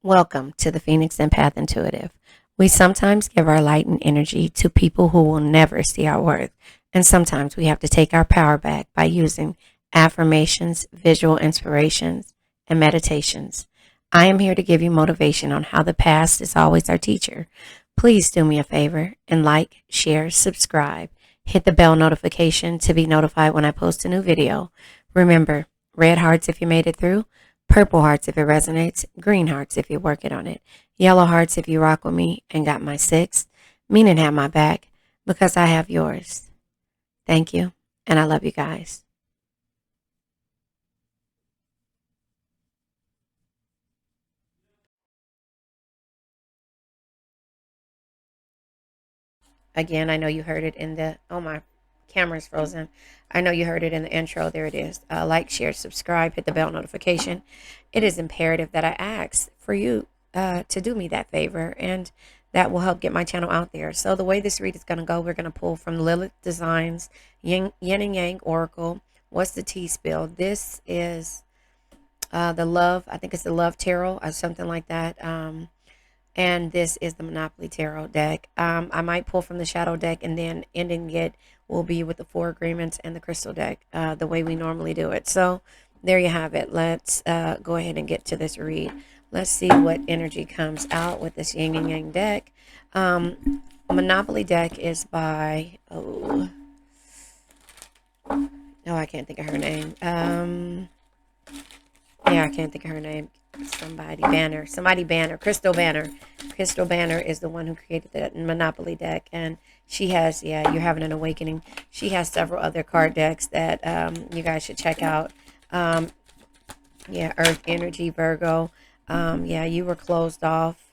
Welcome to the Phoenix Empath Intuitive. We sometimes give our light and energy to people who will never see our worth, and sometimes we have to take our power back by using affirmations, visual inspirations, and meditations. I am here to give you motivation on how the past is always our teacher. Please do me a favor and like, share, subscribe. Hit the bell notification to be notified when I post a new video. Remember, red hearts if you made it through. Purple hearts if it resonates, green hearts if you're working on it, yellow hearts if you rock with me and got my six, meaning have my back because I have yours. Thank you, and I love you guys. Again, I know you heard it in the, oh, my camera's frozen. I know you heard it in the intro. There it is. Like, share, subscribe, hit the bell notification. It is imperative that I ask for you to do me that favor, and that will help get my channel out there. So the way this read is going to go, we're going to pull from Lilith Designs, Yin and Yang Oracle. What's the T spill? This is the love, I think it's the love tarot or something like that. And this is the Monopoly Tarot deck. I might pull from the Shadow deck, and then ending it will be with the Four Agreements and the Crystal deck, the way we normally do it. So there you have it. Let's go ahead and get to this read. Let's see what energy comes out with this Yin and Yang deck. Monopoly deck is by, oh, no, I can't think of her name. Yeah, I can't think of her name. Somebody Banner, Crystal Banner. Crystal Banner is the one who created the Monopoly deck, and she has, yeah, you're having an awakening. She has several other card decks that you guys should check out. Yeah, Earth Energy, Virgo. Yeah, you were closed off,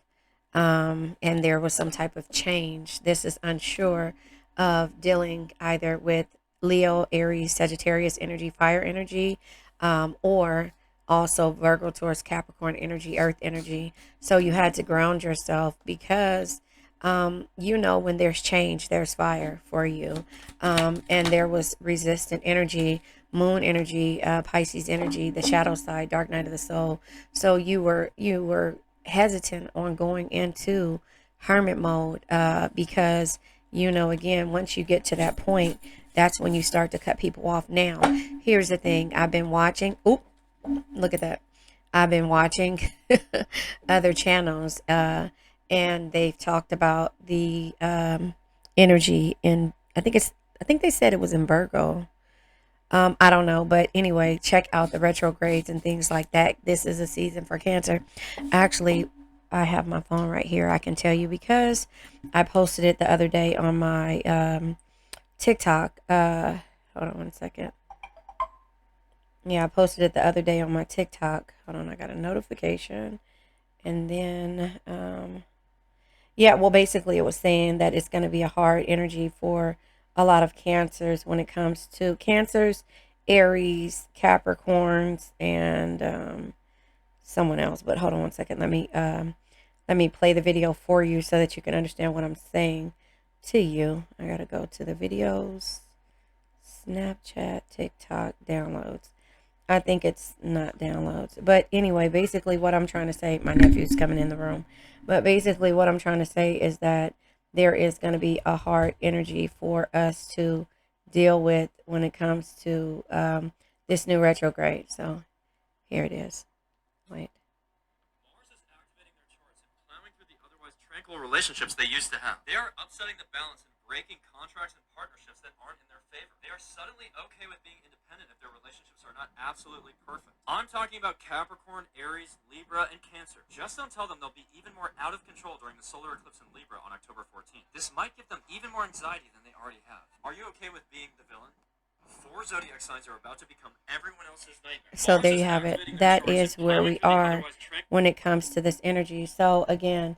and there was some type of change. This is unsure of dealing either with Leo, Aries, Sagittarius energy, fire energy, or also Virgo, Taurus, Capricorn energy, earth energy. So you had to ground yourself because you know, when there's change, there's fire for you. And there was resistant energy, moon energy, Pisces energy, the shadow side, dark night of the soul. So you were hesitant on going into hermit mode because, you know, again, once you get to that point, that's when you start to cut people off. Now, here's the thing. I've been watching. Oop. Look at that. I've been watching other channels, and they've talked about the energy in, I think they said it was in Virgo. I don't know, but anyway, check out the retrogrades and things like that. This is a season for Cancer. Actually, I have my phone right here. I can tell you because I posted it the other day on my TikTok. Hold on one second. Yeah, I posted it the other day on my TikTok. Hold on, I got a notification. And then, yeah, well, basically it was saying that it's going to be a hard energy for a lot of Cancers when it comes to Cancers, Aries, Capricorns, and someone else. But hold on one second. Let me play the video for you so that you can understand what I'm saying to you. I got to go to the videos, Snapchat, TikTok, downloads. I think it's not downloads. But anyway, basically what I'm trying to say, my nephew's coming in the room. But basically what I'm trying to say is that there is going to be a hard energy for us to deal with when it comes to this new retrograde. So here it is. Wait. Mars is activating their charts and plowing through the otherwise tranquil relationships they used to have. They are upsetting the balance and breaking contracts and partnerships that aren't in their favor. They are suddenly okay with being independent if their relationships are not absolutely perfect. I'm talking about Capricorn, Aries, Libra, and Cancer. Just don't tell them they'll be even more out of control during the solar eclipse in Libra on October 14th. This might give them even more anxiety than they already have. Are you okay with being the villain? Four zodiac signs are about to become everyone else's nightmare. So there you have it. That is where we are when it comes to this energy. So again,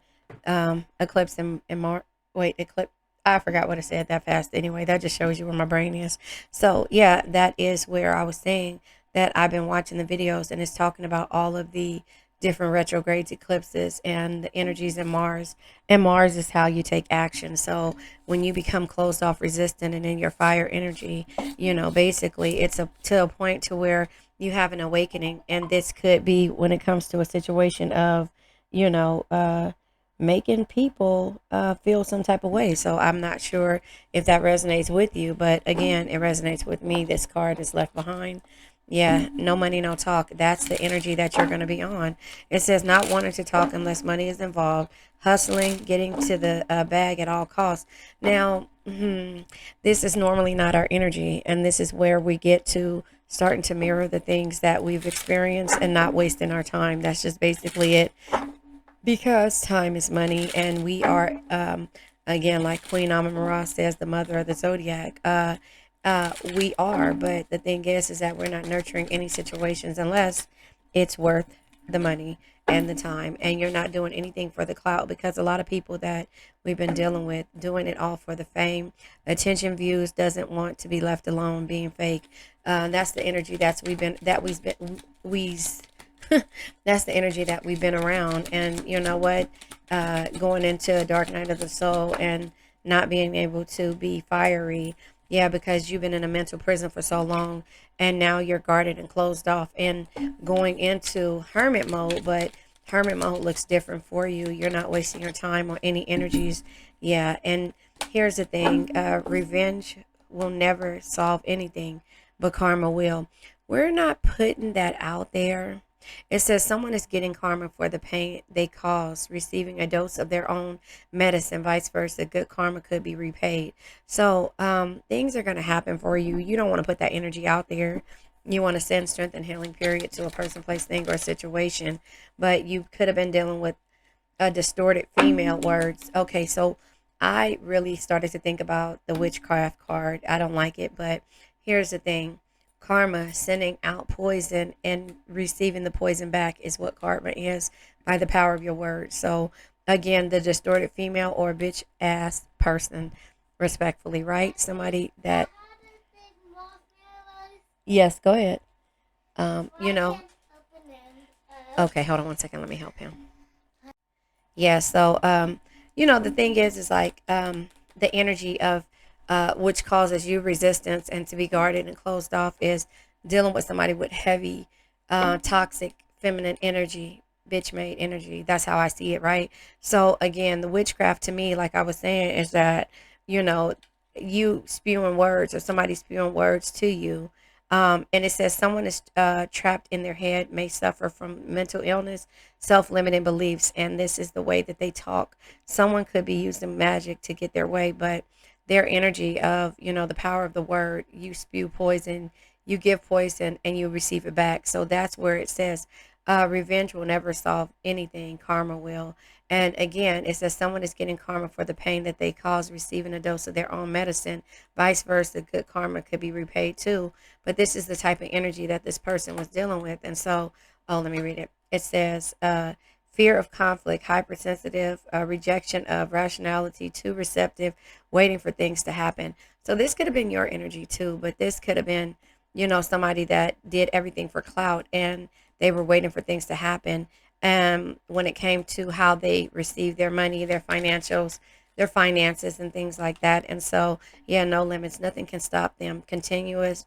eclipse in March. Wait, eclipse. I forgot what I said that fast. Anyway, that just shows you where my brain is. So yeah, that is where I was saying that I've been watching the videos, and it's talking about all of the different retrogrades, eclipses, and the energies in Mars. And Mars is how you take action. So when you become closed off, resistant, and in your fire energy, you know, basically it's to a point to where you have an awakening. And this could be when it comes to a situation of, making people feel some type of way. So I'm not sure if that resonates with you, but again, it resonates with me. This card is left behind. Yeah, no money, no talk. That's the energy that you're going to be on. It says not wanting to talk unless money is involved, hustling, getting to the bag at all costs. Now, this is normally not our energy, and this is where we get to starting to mirror the things that we've experienced and not wasting our time. That's just basically it, because time is money, and we are, again, like Queen Amon-Ra says, the mother of the Zodiac. We are, but the thing is that we're not nurturing any situations unless it's worth the money and the time, and you're not doing anything for the clout, because a lot of people that we've been dealing with doing it all for the fame, attention, views, doesn't want to be left alone, being fake. That's the energy that's the energy that we've been around. And you know what, going into a dark night of the soul and not being able to be fiery. Yeah, because you've been in a mental prison for so long, and now you're guarded and closed off and going into hermit mode. But hermit mode looks different for you. You're not wasting your time or any energies. Yeah, and here's the thing, revenge will never solve anything, but karma will. We're not putting that out there. It says someone is getting karma for the pain they caused, receiving a dose of their own medicine, vice versa. Good karma could be repaid. So things are going to happen for you. You don't want to put that energy out there. You want to send strength and healing, period, to a person, place, thing, or a situation. But you could have been dealing with a distorted female words. Okay, so I really started to think about the witchcraft card. I don't like it, but here's the thing. Karma, sending out poison and receiving the poison back, is what karma is, by the power of your words. So again, the distorted female or bitch ass person, respectfully, right? Somebody that, yes, go ahead. You know, okay, hold on one second. Let me help him. Yeah, so the thing is like, the energy of which causes you resistance and to be guarded and closed off is dealing with somebody with heavy, toxic, feminine energy, bitch made energy. That's how I see it, right? So again, the witchcraft to me, like I was saying, is that you know you spewing words or somebody spewing words to you. And it says someone is trapped in their head, may suffer from mental illness, self-limiting beliefs, and this is the way that they talk. Someone could be using magic to get their way, but their energy of, the power of the word, you spew poison, you give poison, and you receive it back. So that's where it says revenge will never solve anything, karma will. And again, it says someone is getting karma for the pain that they caused, receiving a dose of their own medicine. Vice versa, good karma could be repaid too. But this is the type of energy that this person was dealing with. And so, oh, let me read it. It says, fear of conflict, hypersensitive, rejection of rationality, too receptive, waiting for things to happen. So this could have been your energy too, but this could have been, somebody that did everything for clout, and they were waiting for things to happen. And when it came to how they received their money, their financials, their finances and things like that. And so, yeah, no limits, nothing can stop them. Continues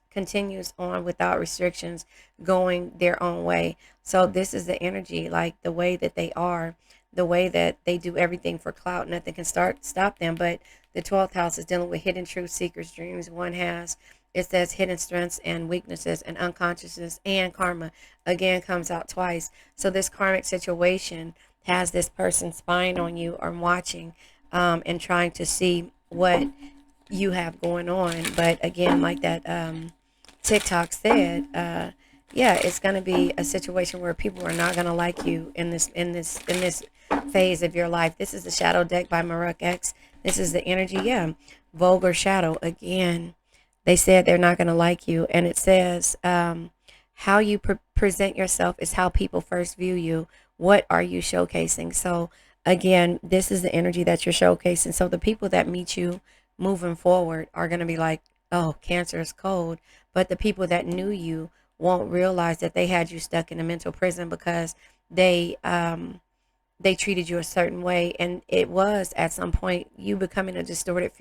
on without restrictions, going their own way. So this is the energy, like the way that they are, the way that they do everything for clout. Nothing can stop them. But the 12th house is dealing with hidden truth, seekers, dreams. One has, it says hidden strengths and weaknesses and unconsciousness, and karma again comes out twice. So this karmic situation has this person spying on you or watching, and trying to see what you have going on. But again, like that TikTok said, yeah, it's going to be a situation where people are not going to like you in this phase of your life. This is the shadow deck by Maruk X. This is the energy, yeah, vulgar shadow. Again, they said they're not going to like you, and it says how you present yourself is how people first view you. What are you showcasing? So again, this is the energy that you're showcasing. So the people that meet you moving forward are going to be like, oh, Cancer is cold. But the people that knew you won't realize that they had you stuck in a mental prison because they treated you a certain way, and it was at some point you becoming a distorted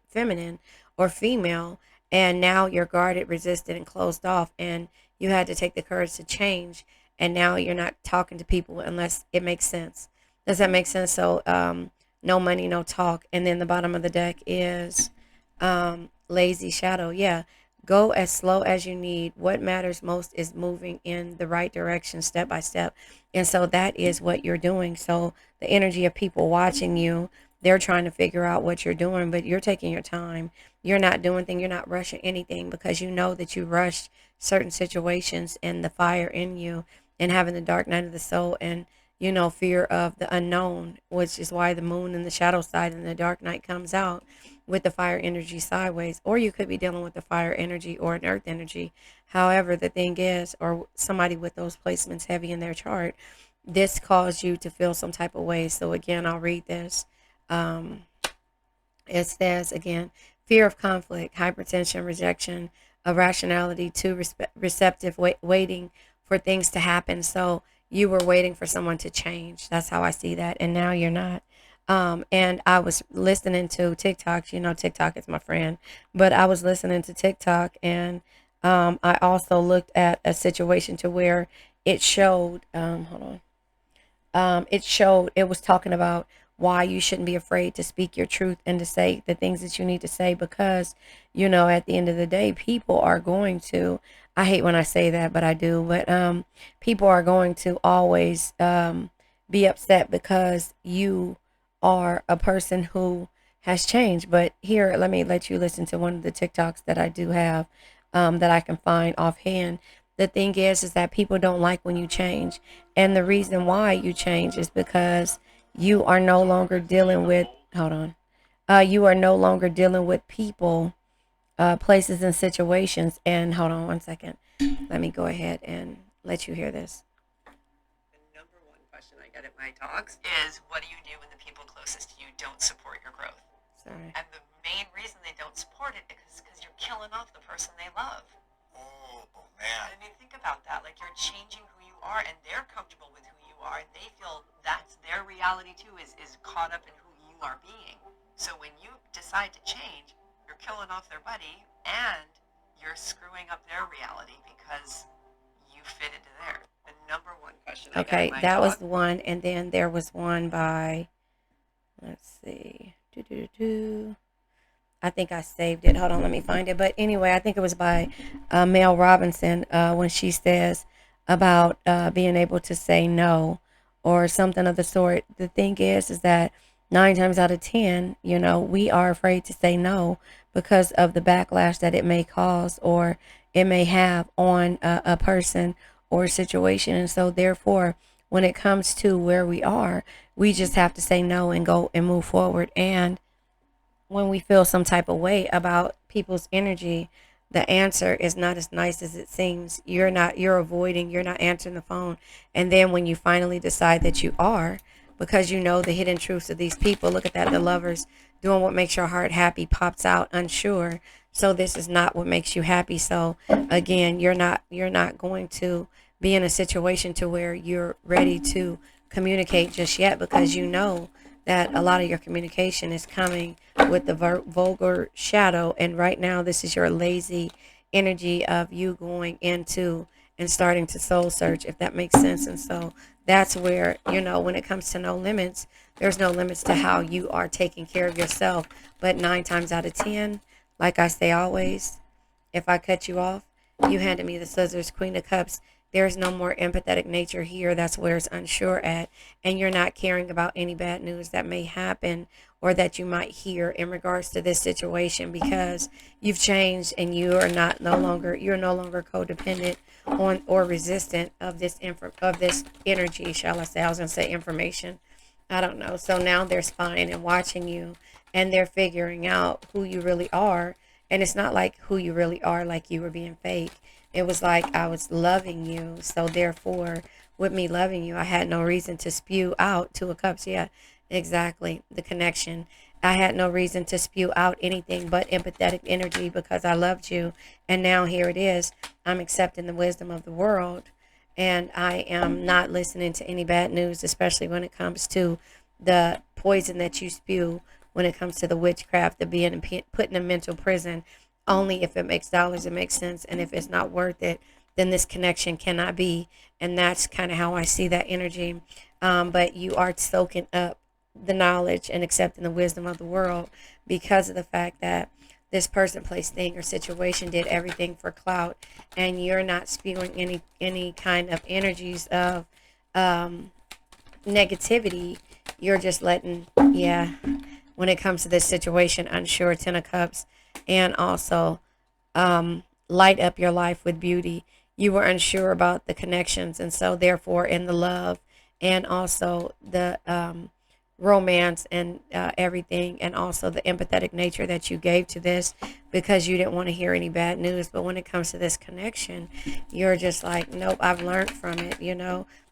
feminine or female, and now you're guarded, resistant, and closed off, and you had to take the courage to change and now you're not talking to people unless it makes sense. Does that make sense? So no money, no talk. And then the bottom of the deck is lazy shadow. Yeah. Go as slow as you need. What matters most is moving in the right direction step by step. And so that is what you're doing. So the energy of people watching you, they're trying to figure out what you're doing, but you're taking your time. You're not doing things, you're not rushing anything because you know that you rushed certain situations and the fire in you and having the dark night of the soul and fear of the unknown, which is why the moon and the shadow side and the dark night comes out with the fire energy sideways. Or you could be dealing with the fire energy or an earth energy. However, the thing is, or somebody with those placements heavy in their chart, this caused you to feel some type of way. So again, I'll read this. Um, it says again, fear of conflict, hypertension, rejection, irrationality, too receptive, waiting for things to happen. So you were waiting for someone to change. That's how I see that. And now you're not. And I was listening to TikTok. TikTok is my friend, but I was listening to TikTok, and I also looked at a situation to where it showed, hold on. It was talking about why you shouldn't be afraid to speak your truth and to say the things that you need to say, because at the end of the day, people are going to, I hate when I say that, but I do, but people are going to always be upset because you are a person who has changed. But here, let me let you listen to one of the TikToks that I do have, that I can find offhand. The thing is that people don't like when you change. And the reason why you change is because you are no longer dealing with, hold on, you are no longer dealing with people, places, and situations. And hold on one second. Let me go ahead and let you hear this. The number one question I get at my talks is, what do you do when the people closest to you don't support your growth? Sorry. And the main reason they don't support it is because you're killing off the person they love. Oh, man. I mean, think about that. Like, you're changing who you are, and they're comfortable with who you are, and they feel that's their reality too, is caught up in who you are being. So when you decide to change, you're killing off their buddy, and you're screwing up their reality because you fit into there. The number one question I get Okay, at my that was talk. one. And then there was one by, let's see. I think I saved it. Hold on, let me find it. But anyway, I think it was by Mel Robinson, when she says about being able to say no or something of the sort. The thing is that 9 times out of 10, we are afraid to say no because of the backlash that it may cause or it may have on a person or a situation. And so therefore, when it comes to where we are, we just have to say no and go and move forward. And when we feel some type of way about people's energy, the answer is not as nice as it seems. You're avoiding, you're not answering the phone. And then when you finally decide that you are, because you know the hidden truths of these people, look at that, the lovers doing what makes your heart happy pops out unsure. So this is not what makes you happy. So again, you're not going to be in a situation to where you're ready to communicate just yet, because you know that a lot of your communication is coming with the vulgar shadow. And right now, this is your lazy energy of you going into and starting to soul search, if that makes sense. And so that's where, when it comes to no limits, there's no limits to how you are taking care of yourself. But 9 times out of 10, like I say always, if I cut you off, you handed me the scissors, Queen of Cups. There's no more empathetic nature here. That's where it's unsure at. And you're not caring about any bad news that may happen or that you might hear in regards to this situation, because you've changed and you're no longer codependent on or resistant of this energy, shall I say. I was gonna say information. I don't know. So now they're spying and watching you, and they're figuring out who you really are. And it's not like who you really are, like you were being fake. It was like I was loving you. So therefore, with me loving you, I had no reason to spew out 2 of Cups. Yeah, exactly. The connection. I had no reason to spew out anything but empathetic energy because I loved you. And now here it is. I'm accepting the wisdom of the world. And I am not listening to any bad news, especially when it comes to the poison that you spew, when it comes to the witchcraft, the being put in a mental prison. Only if it makes dollars, it makes sense. And if it's not worth it, then this connection cannot be. And that's kind of how I see that energy. But you are soaking up the knowledge and accepting the wisdom of the world because of the fact that this person, place, thing, or situation did everything for clout, and you're not spewing any kind of energies of negativity. You're just letting, yeah, when it comes to this situation, unsure, 10 of Cups, and also light up your life with beauty. You were unsure about the connections, and so therefore in the love and also the romance and everything, and also the empathetic nature that you gave to this, because you didn't want to hear any bad news. But when it comes to this connection, you're just like, nope, I've learned from it.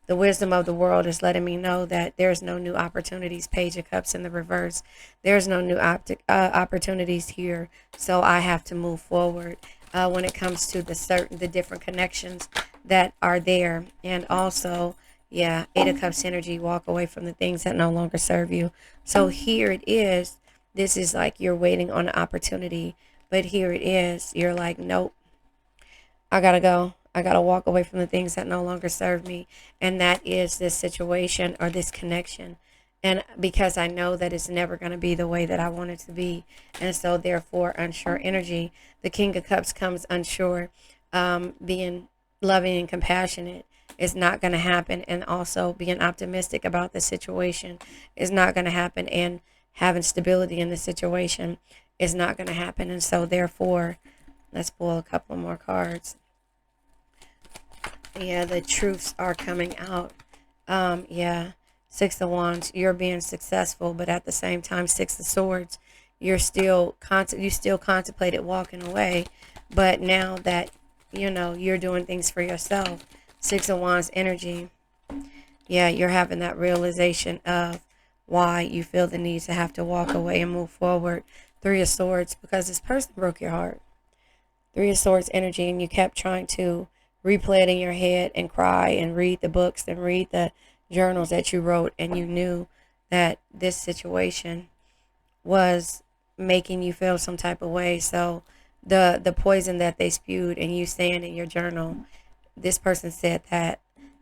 The wisdom of the world is letting me know that there's no new opportunities. Page of Cups in the reverse. There's no new opportunities here, so I have to move forward when it comes to the different connections that are there. And also, yeah, 8 of Cups energy, walk away from the things that no longer serve you. So here it is. This is like you're waiting on an opportunity, but here it is. You're like, nope, I gotta go. I gotta walk away from the things that no longer serve me. And that is this situation or this connection. And because I know that it's never going to be the way that I want it to be. And so therefore, unsure energy. The King of Cups comes unsure, being loving and compassionate is not going to happen. And also being optimistic about the situation is not going to happen. And having stability in the situation is not going to happen. And so therefore, let's pull a couple more cards. Yeah, the truths are coming out. Yeah, 6 of Wands, you're being successful, but at the same time, 6 of Swords, you still contemplated walking away, but now that you're doing things for yourself, 6 of Wands energy, yeah, you're having that realization of why you feel the need to have to walk away and move forward. 3 of Swords, because this person broke your heart. 3 of Swords energy, and you kept trying to replay it in your head and cry and read the books and read the journals that you wrote, and you knew that this situation was making you feel some type of way. So the poison that they spewed, and you saying in your journal, this person said that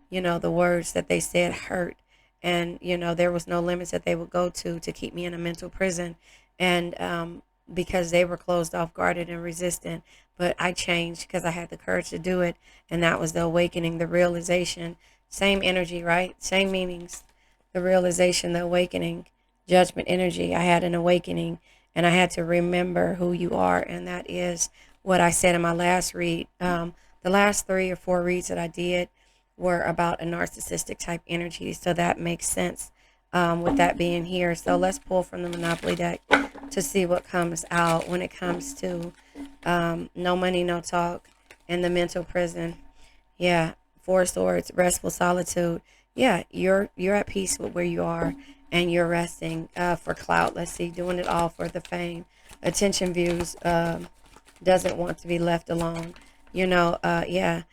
the words that they said hurt, and there was no limits that they would go to keep me in a mental prison, and because they were closed off, guarded, and resistant. But I changed because I had the courage to do it, and that was the awakening, the realization. Same energy, right? Same meanings. The realization, the awakening, judgment energy. I had an awakening, and I had to remember who you are, and that is what I said in my last read. The last 3 or 4 reads that I did were about a narcissistic type energy, so that makes sense with that being here. So let's pull from the Monopoly deck to see what comes out when it comes to no money, no talk, and the mental prison. Yeah, 4 Swords, restful solitude. Yeah, you're at peace with where you are, and you're resting for clout. Let's see, doing it all for the fame. Attention views, doesn't want to be left alone. Yeah,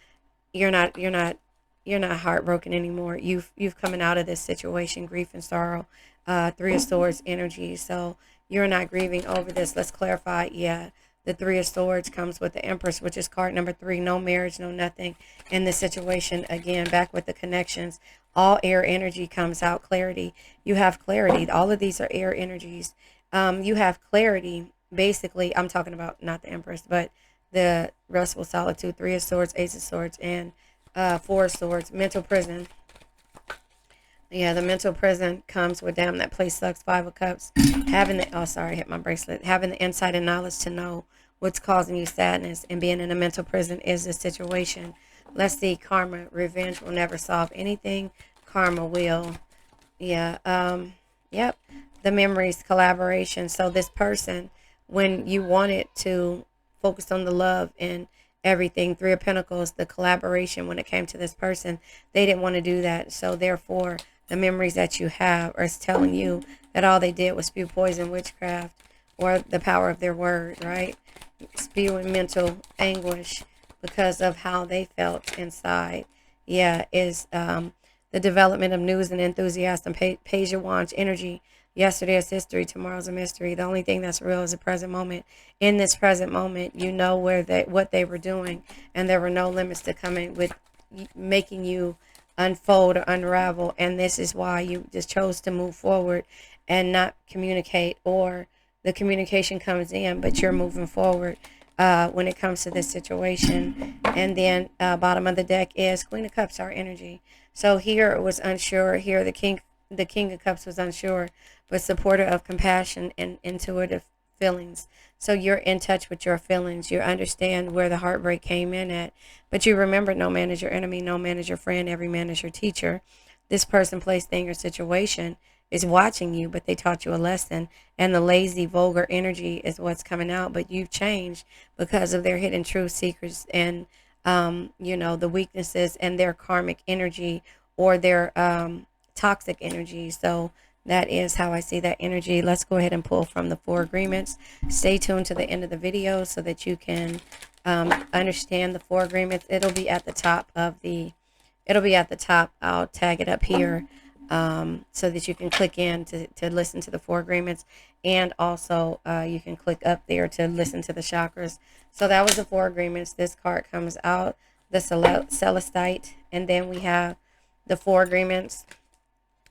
you're not heartbroken anymore. You've coming out of this situation, grief and sorrow. 3 of Swords energy. So you're not grieving over this. Let's clarify. Yeah, the 3 of Swords comes with the Empress, which is card number 3. No marriage, no nothing in this situation. Again, back with the connections. All air energy comes out. Clarity. You have clarity. All of these are air energies. You have clarity. Basically, I'm talking about not the Empress, but the restful solitude. 3 of Swords, Ace of Swords, and 4 of Swords. Mental prison. Yeah, the mental prison comes with, damn, that place sucks. 5 of Cups. Having the, oh, sorry, I hit my bracelet. Having the insight and knowledge to know what's causing you sadness, and being in a mental prison is the situation. Let's see, karma. Revenge will never solve anything. Karma will. Yeah, yep. The memories, collaboration. So this person, when you wanted to focus on the love and everything, 3 of Pentacles, the collaboration, when it came to this person, they didn't want to do that. So therefore, the memories that you have are telling you that all they did was spew poison, witchcraft, or the power of their word, right? Spewing mental anguish because of how they felt inside. Yeah, is the development of news and enthusiasm. Page of Wands energy. Yesterday is history. Tomorrow's a mystery. The only thing that's real is the present moment. In this present moment, you know what they were doing, and there were no limits to coming with making you unfold or unravel. And this is why you just chose to move forward and not communicate, or the communication comes in, but you're moving forward when it comes to this situation. And then bottom of the deck is Queen of Cups, our energy. So here it was unsure. Here the King of Cups was unsure, but supporter of compassion and intuitive feelings. So you're in touch with your feelings. You understand where the heartbreak came in at. But you remember, no man is your enemy, no man is your friend, every man is your teacher. This person, place, thing, or situation is watching you, but they taught you a lesson. And the lazy, vulgar energy is what's coming out. But you've changed because of their hidden truth seekers and, the weaknesses and their karmic energy, or their toxic energy. So that is how I see that energy. Let's go ahead and pull from the 4 agreements. Stay tuned to the end of the video so that you can understand the 4 agreements. It'll be at the top. I'll tag it up here so that you can click in to listen to the 4 agreements. And also you can click up there to listen to the chakras. So that was the 4 agreements. This card comes out, the Celestite. And then we have the 4 agreements.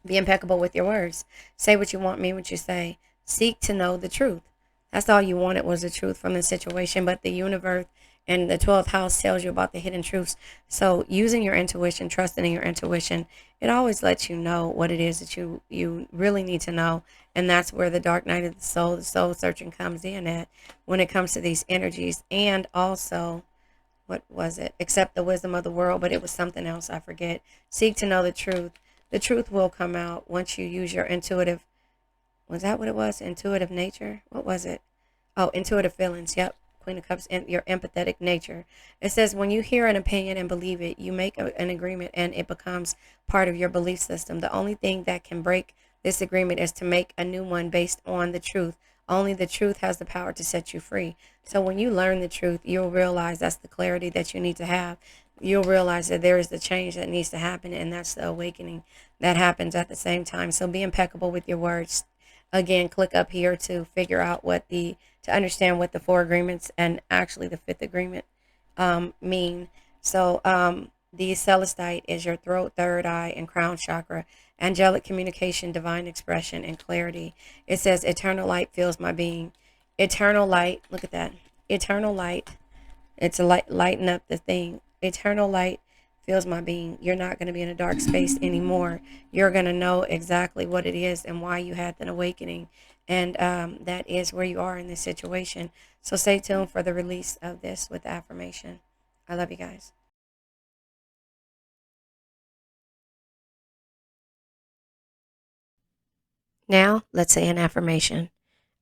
Be impeccable with your words. Say what you want, mean what you say. Seek to know the truth. That's all you wanted, was the truth from the situation. But the universe and the 12th house tells you about the hidden truths. So using your intuition, trusting in your intuition, it always lets you know what it is that you really need to know. And that's where the dark night of the soul searching comes in at, when it comes to these energies. And also, what was it? Accept the wisdom of the world, but it was something else, I forget. Seek to know the truth. The truth will come out once you use your intuitive, was that what it was? Intuitive nature? What was it? Oh, intuitive feelings. Yep. Queen of Cups, and your empathetic nature. It says when you hear an opinion and believe it, you make an agreement and it becomes part of your belief system. The only thing that can break this agreement is to make a new one based on the truth. Only the truth has the power to set you free. So when you learn the truth, you'll realize that's the clarity that you need to have. You'll realize that there is the change that needs to happen, and that's the awakening that happens at the same time. So be impeccable with your words. Again, click up here to figure out to understand what the 4 agreements and actually the 5th agreement mean. So the Celestite is your throat, third eye, and crown chakra. Angelic communication, divine expression, and clarity. It says eternal light fills my being. Eternal light, look at that. Eternal light. It's a lighten up the thing. Eternal light fills my being. You're not going to be in a dark space anymore. You're going to know exactly what it is and why you had an awakening. And that is where you are in this situation. So stay tuned for the release of this with the affirmation. I love you guys. Now, let's say an affirmation.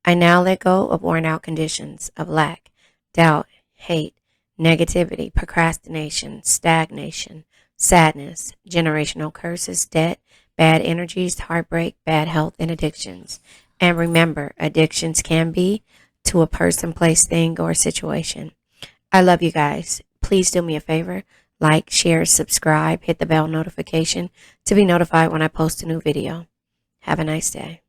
I now let go of worn out conditions of lack, doubt, hate, negativity, procrastination, stagnation, sadness, generational curses, debt, bad energies, heartbreak, bad health, and addictions. And remember, addictions can be to a person, place, thing, or situation. I love you guys. Please do me a favor. Like, share, subscribe, hit the bell notification to be notified when I post a new video. Have a nice day.